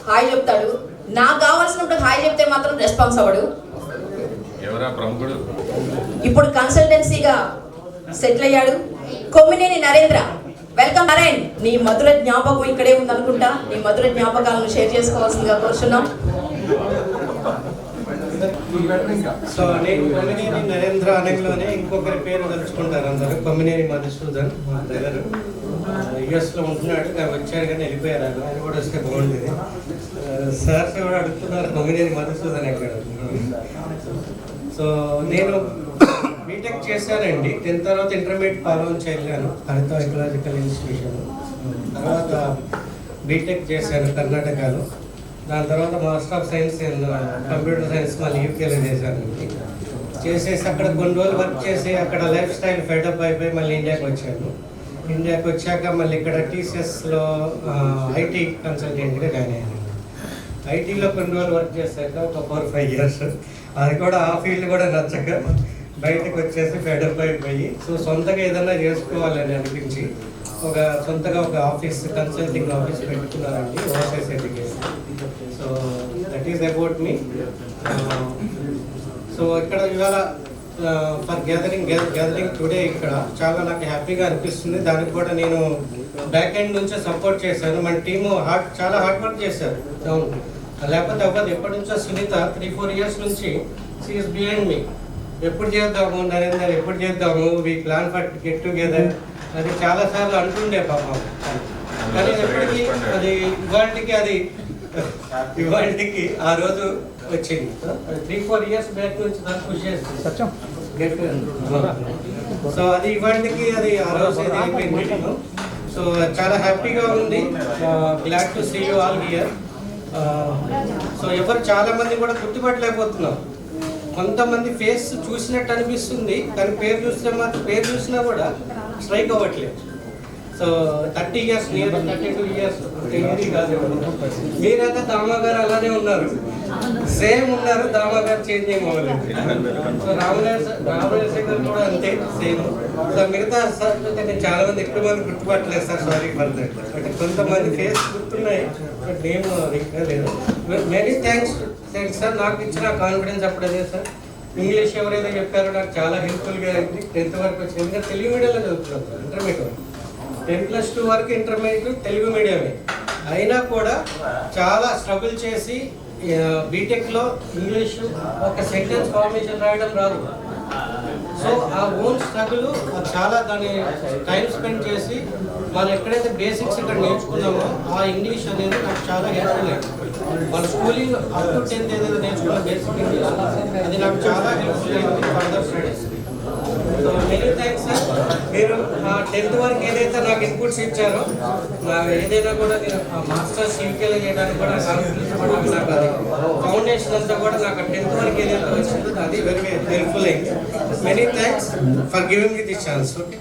Hi చెప్తాడు. నాకు కావాల్సినప్పుడు హాయ్ చెప్తే మాత్రం రెస్పాన్స్ అవ్వడు. ఎవరా ప్రముఖుడు? ఇప్పుడు కన్సల్టెన్సీగా సెటిల్ అయ్యాడు. కొమ్మినేని నరేంద్ర. వెల్కమ్ నారాయణ్. నీ మధుర జ్ఞాపకం ఇక్కడే ఉందనుకుంటా. నీ మధుర జ్ఞాపకాలను షేర్ చేసుకోవాల్సిందిగా కోరుచున్నాం. సో నేను కొమ్మినేని నరేంద్ర అనగానే ఇంకొకరి పేరు తలుచుకుంటారు అందరూ. కొమ్మినేని మధుసూదన్ మా బ్రదర్ యుఎస్లో ఉంటున్నాడు. వచ్చారు కానీ వెళ్ళిపోయారు. ఆయన కూడా వస్తే బాగుంటుంది. సార్స్ కూడా అడుగుతున్నారు కొమ్మినేని మధుసూదన్ ఎక్కడ. సో నేను బీటెక్ చేశానండి. 10th తర్వాత ఇంటర్మీడియట్ పాల్గొని వెళ్ళాను హరిత ఎకలాజికల్ ఇన్స్టిట్యూషన్. తర్వాత బీటెక్ చేశాను కర్ణాటకలో. దాని తర్వాత master of science in computer science మళ్ళీ యూకేలో చేశానండి. చేసేసి అక్కడ కొన్ని రోజులు వర్క్ చేసి అక్కడ లైఫ్ స్టైల్ ఫెడప్ అయిపోయి మళ్ళీ ఇండియాకి వచ్చాను. ఇండియాకి వచ్చాక మళ్ళీ ఇక్కడ టీసీఎస్లో ఐటీ కన్సల్టెంట్గా జాయిన్ అయ్యాను. ఐటీలో కొన్ని రోజులు వర్క్ చేశాక ఒక 4-5 years అది కూడా ఆ ఫీల్డ్ కూడా నచ్చక బయటకు వచ్చేసి ఫెడప్ అయిపోయి సో సొంతగా ఏదైనా చేసుకోవాలని అనిపించి సొంతగా ఒక ఆఫీస్ కన్సల్టింగ్ ఆఫీస్ పెట్టుకున్నారండి, overseas education. So that is about me. So ఇక్కడ ఇవాళ ఫర్ గ్యాదరింగ్ టుడే ఇక్కడ చాలా నాకు హ్యాపీగా అనిపిస్తుంది. దానికి కూడా నేను బ్యాక్ ఎండ్ నుంచే సపోర్ట్ చేశాను. మన టీము చాలా హార్డ్ వర్క్ చేశారు. లేకపోతే అవ్వదు. ఎప్పటి నుంచో సునీత 3-4 years నుంచి షీఈస్ బిహైండ్ మీ. ఎప్పుడు చేద్దాము నరేందర్, ఎప్పుడు చేద్దాము, we plan for get together అది చాలాసార్లు అంటుండే పాపం. కానీ ఎప్పటికీ అది ఇవాళకి ఆ రోజు వచ్చింది. 3-4 years బ్యాక్ నుంచి దాన్ని కృషి చేస్తాం. సో అది ఇవాళకి అది ఆ రోజు అయిపోయింది. సో చాలా హ్యాపీగా ఉంది. Glad to see you all here. So ఎవరు చాలా మంది కూడా గుర్తుపట్టలేకపోతున్నాం. కొంతమంది ఫేస్ చూసినట్టు అనిపిస్తుంది కానీ పేరు చూసినా కూడా స్ట్రైక్ అవ్వట్లేదు. సో 30 years నియర్ 32 years కాదు. మీరైతే దామా గారు అలానే ఉన్నారు, సేమ్ ఉన్నారు. దామా గారు చేంజ్ అవ్వలేదు. సో రామశేఖర్ కూడా అంతే సేమ్. సో మిగతా సార్ నేను చాలా మంది ఎక్కువ మంది గుర్తుపట్టలేదు సార్, సారీ ఫర్ దట్. అంటే కొంతమంది ఫేస్ గుర్తున్నాయి బట్ నేమ్ లేదు. Many thanks sir. నాకు ఇచ్చిన కాన్ఫిడెన్స్ అప్పుడు అదే సార్. ఇంగ్లీష్ ఎవరైతే చెప్పారో నాకు చాలా హెల్ప్ఫుల్గా అయింది. 10th వరకు వచ్చింది. ఎందుకంటే తెలుగు మీడియంలో చదువుతున్నాను సార్. ఇంటర్మీడియట్ 10+2 వరకు ఇంటర్మీడియట్ తెలుగు మీడియమే అయినా కూడా చాలా స్ట్రగుల్ చేసి బీటెక్లో ఇంగ్లీషు ఒక సెంటెన్స్ ఫార్మేషన్ రాయడం రాదు. సో ఆ ఓన్ స్ట్రగుల్ చాలా దాన్ని టైం స్పెండ్ చేసి మనం ఎక్కడైతే బేసిక్స్ ఇక్కడ నేర్చుకున్నామో ఆ ఇంగ్లీష్ అనేది నాకు చాలా హెల్ప్ఫుల్ అయింది. మన స్కూలింగ్ అప్ టు 10th ఏదైతే నేర్చుకున్న బేసిక్ ఇంగ్లీష్ అది నాకు చాలా హెల్ప్ఫుల్ అయింది further studies. So many thanks sir. మీరు 10th వరకు ఏదైతే నాకు ఇన్పుట్స్ ఇచ్చారో ఏదైనా కూడా నేను మాస్టర్స్ యూకేలో చేయడానికి కూడా నాకు అది ఫౌండేషన్ అంతా కూడా నాకు 10th వరకు ఏదైతే వచ్చిందో అది వెరీ హెల్ప్ఫుల్ అయింది. Many thanks for giving me this chance. Okay.